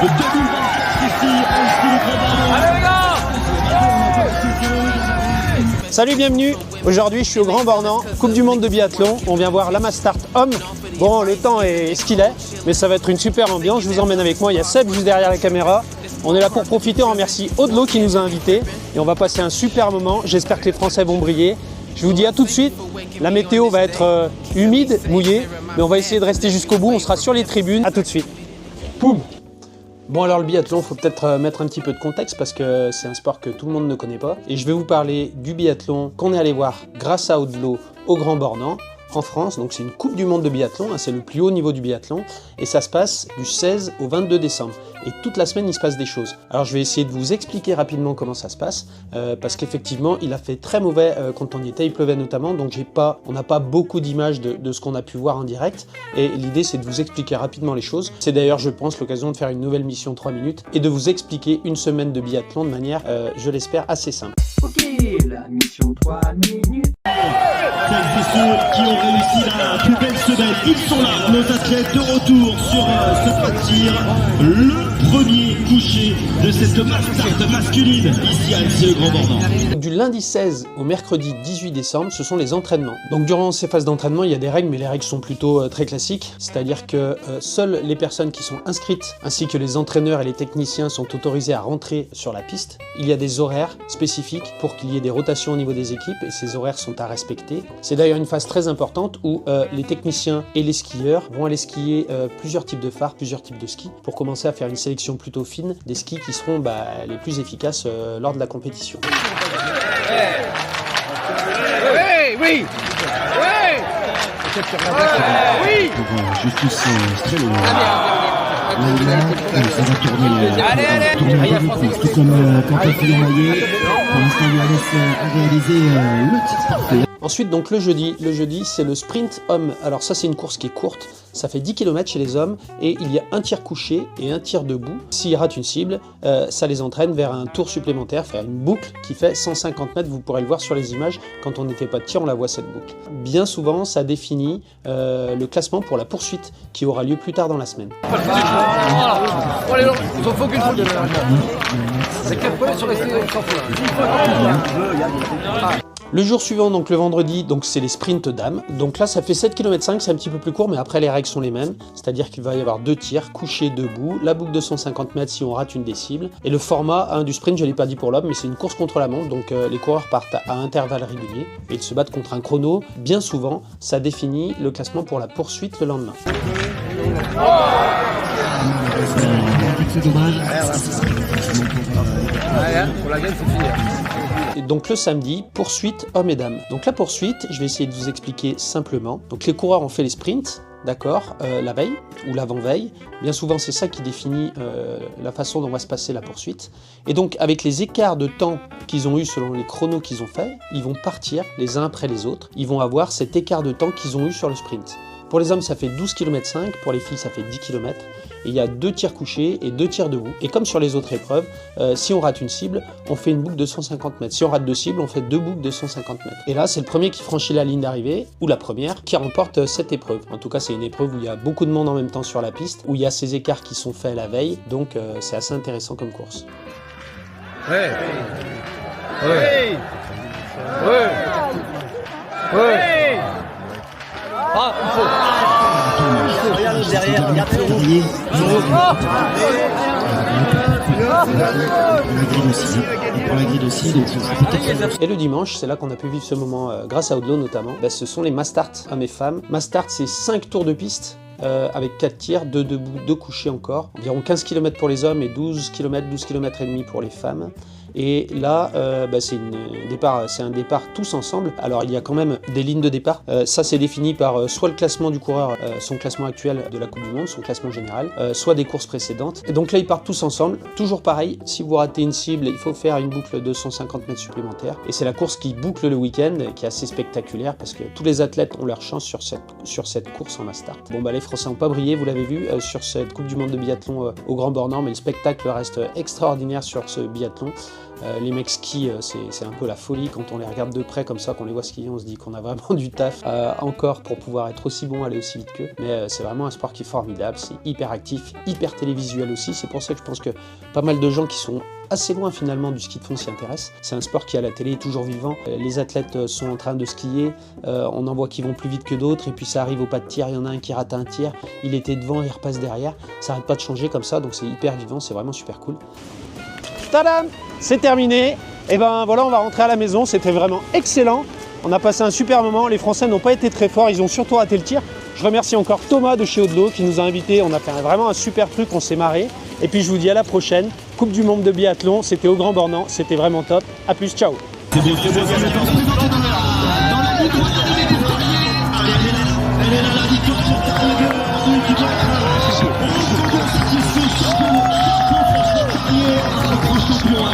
de 2024 ici au Grand Bornand. Allez les gars! Salut, bienvenue. Aujourd'hui, je suis au Grand Bornand, Coupe du Monde de biathlon. On vient voir la Mastart Homme. Bon, le temps est ce qu'il est, mais ça va être une super ambiance. Je vous emmène avec moi. Il y a Seb juste derrière la caméra. On est là pour profiter. On remercie Audelot qui nous a invités. Et on va passer un super moment. J'espère que les Français vont briller. Je vous dis à tout de suite. La météo va être humide, mouillée, mais on va essayer de rester jusqu'au bout. On sera sur les tribunes. À tout de suite. Poum! Bon, alors le biathlon, il faut peut-être mettre un petit peu de contexte parce que c'est un sport que tout le monde ne connaît pas. Et je vais vous parler du biathlon qu'on est allé voir grâce à Audelot au Grand Bornand en France. Donc c'est une Coupe du Monde de biathlon, hein, c'est le plus haut niveau du biathlon. Et ça se passe du 16 au 22 décembre. Et toute la semaine, il se passe des choses. Alors je vais essayer de vous expliquer rapidement comment ça se passe. Parce qu'effectivement, il a fait très mauvais quand on y était, il pleuvait notamment. Donc on n'a pas beaucoup d'images de ce qu'on a pu voir en direct. Et l'idée, c'est de vous expliquer rapidement les choses. C'est d'ailleurs, je pense, l'occasion de faire une nouvelle mission 3 minutes et de vous expliquer une semaine de biathlon de manière, je l'espère, assez simple. Ok, la mission 3 minutes. Celles et ceux qui ont réussi la plus belle semaine, ils sont là, nos athlètes de retour sur ce pas de tir. Le premier coucher de cette Mastart masculine ici à LCE Grand Bornand. Du lundi 16 au mercredi 18 décembre, ce sont les entraînements. Donc durant ces phases d'entraînement, il y a des règles, mais les règles sont plutôt très classiques. C'est-à-dire que seules les personnes qui sont inscrites, ainsi que les entraîneurs et les techniciens sont autorisés à rentrer sur la piste. Il y a des horaires spécifiques pour qu'il y ait des rotations au niveau des équipes, et ces horaires sont à respecter. C'est d'ailleurs une phase très importante où les techniciens et les skieurs vont aller skier plusieurs types de phares, plusieurs types de skis, pour commencer à faire une sélection plutôt fine des skis qui seront les plus efficaces lors de la compétition. Oui! Oui! Pour Justice Strello. Ça va tourner tout comme Quentin Fillon-Maillet. Pour l'instant, Johannes a réalisé le titre parfait. Ensuite, donc le jeudi c'est le sprint homme. Alors ça, c'est une course qui est courte, ça fait 10 km chez les hommes et il y a un tir couché et un tir debout. S'ils ratent une cible, ça les entraîne vers un tour supplémentaire, faire une boucle qui fait 150 mètres. Vous pourrez le voir sur les images, quand on ne fait pas de tir, on la voit cette boucle. Bien souvent, ça définit le classement pour la poursuite qui aura lieu plus tard dans la semaine. Allez, ils ont faut qu'une fois. C'est 4 points sur les 100 fois. Le jour suivant, donc le vendredi, donc c'est les sprints dames. Donc là, ça fait 7,5 km, c'est un petit peu plus court, mais après les règles sont les mêmes. C'est-à-dire qu'il va y avoir 2 tirs, couché, debout, la boucle de 150 mètres si on rate une des cibles. Et le format du sprint, je ne l'ai pas dit pour l'homme, mais c'est une course contre la montre. Donc les coureurs partent à intervalles réguliers et ils se battent contre un chrono. Bien souvent, ça définit le classement pour la poursuite le lendemain. C'est dommage. Pour la gagne, c'est fini. Et donc le samedi, poursuite hommes et dames. Donc la poursuite, je vais essayer de vous expliquer simplement. Donc les coureurs ont fait les sprints, d'accord, la veille ou l'avant-veille. Bien souvent, c'est ça qui définit la façon dont va se passer la poursuite. Et donc avec les écarts de temps qu'ils ont eu selon les chronos qu'ils ont fait, ils vont partir les uns après les autres. Ils vont avoir cet écart de temps qu'ils ont eu sur le sprint. Pour les hommes, ça fait 12,5 km, pour les filles, ça fait 10 km. Et il y a 2 tirs couchés et 2 tirs debout. Et comme sur les autres épreuves, si on rate une cible, on fait une boucle de 150 mètres. Si on rate 2 cibles, on fait 2 boucles de 150 mètres. Et là, c'est le premier qui franchit la ligne d'arrivée, ou la première, qui remporte cette épreuve. En tout cas, c'est une épreuve où il y a beaucoup de monde en même temps sur la piste, où il y a ces écarts qui sont faits la veille. Donc, c'est assez intéressant comme course. Ouais. Ouais. Ouais. Ouais. Ah, il faut. Regarde derrière, regarde le Pour la grille aussi, donc peut-être. Et le dimanche, c'est là qu'on a pu vivre ce moment grâce à Audelot notamment. Ce sont les Mastart hommes et femmes. Mastart, c'est 5 tours de piste. Avec 4 tirs, 2 debout, 2 couchés encore. Environ 15 km pour les hommes et 12 km et demi pour les femmes. Et là, c'est un départ tous ensemble. Alors il y a quand même des lignes de départ. Ça c'est défini par soit le classement du coureur, son classement actuel de la Coupe du Monde, son classement général, soit des courses précédentes. Et donc là ils partent tous ensemble. Toujours pareil, si vous ratez une cible, il faut faire une boucle de 150 mètres supplémentaires. Et c'est la course qui boucle le week-end, qui est assez spectaculaire parce que tous les athlètes ont leur chance sur cette course en Mastart. Bon les Français n'ont pas brillé, vous l'avez vu, sur cette Coupe du Monde de biathlon au Grand Bornand, mais le spectacle reste extraordinaire sur ce biathlon. Les mecs skient, c'est un peu la folie quand on les regarde de près comme ça, qu'on les voit skier, on se dit qu'on a vraiment du taf encore pour pouvoir être aussi bon, aller aussi vite qu'eux. Mais c'est vraiment un sport qui est formidable, c'est hyper actif, hyper télévisuel aussi. C'est pour ça que je pense que pas mal de gens qui sont assez loin finalement du ski de fond s'y intéressent. C'est un sport qui à la télé est toujours vivant. Les athlètes sont en train de skier, on en voit qui vont plus vite que d'autres, et puis ça arrive au pas de tir, il y en a un qui rate un tir, il était devant, il repasse derrière. Ça n'arrête pas de changer comme ça, donc c'est hyper vivant, c'est vraiment super cool. Tadam! C'est terminé. Et ben voilà, on va rentrer à la maison, c'était vraiment excellent. On a passé un super moment, les Français n'ont pas été très forts, ils ont surtout raté le tir. Je remercie encore Thomas de chez Audelot qui nous a invités, on a fait vraiment un super truc, on s'est marré. Et puis je vous dis à la prochaine, Coupe du Monde de biathlon, c'était au Grand Bornand, c'était vraiment top. A plus, ciao! C'est beau, c'est beau, c'est beau. Dans la ligne droite d'arrivée pour Tarlier. Elle est là, la victoire pour Tarlier. Qui doit être satisfait. Chapeau François Tarlier. Grand champion.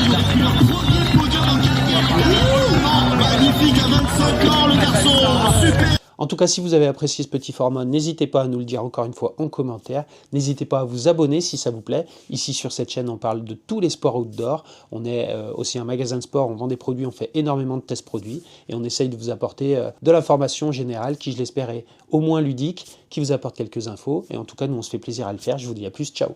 Il a pris un premier podium en carrière. Magnifique à 25 ans le garçon. Super. En tout cas, si vous avez apprécié ce petit format, n'hésitez pas à nous le dire encore une fois en commentaire. N'hésitez pas à vous abonner si ça vous plaît. Ici, sur cette chaîne, on parle de tous les sports outdoor. On est aussi un magasin de sport, on vend des produits, on fait énormément de tests produits. Et on essaye de vous apporter de l'information générale qui, je l'espère, est au moins ludique, qui vous apporte quelques infos. Et en tout cas, nous, on se fait plaisir à le faire. Je vous dis à plus, ciao!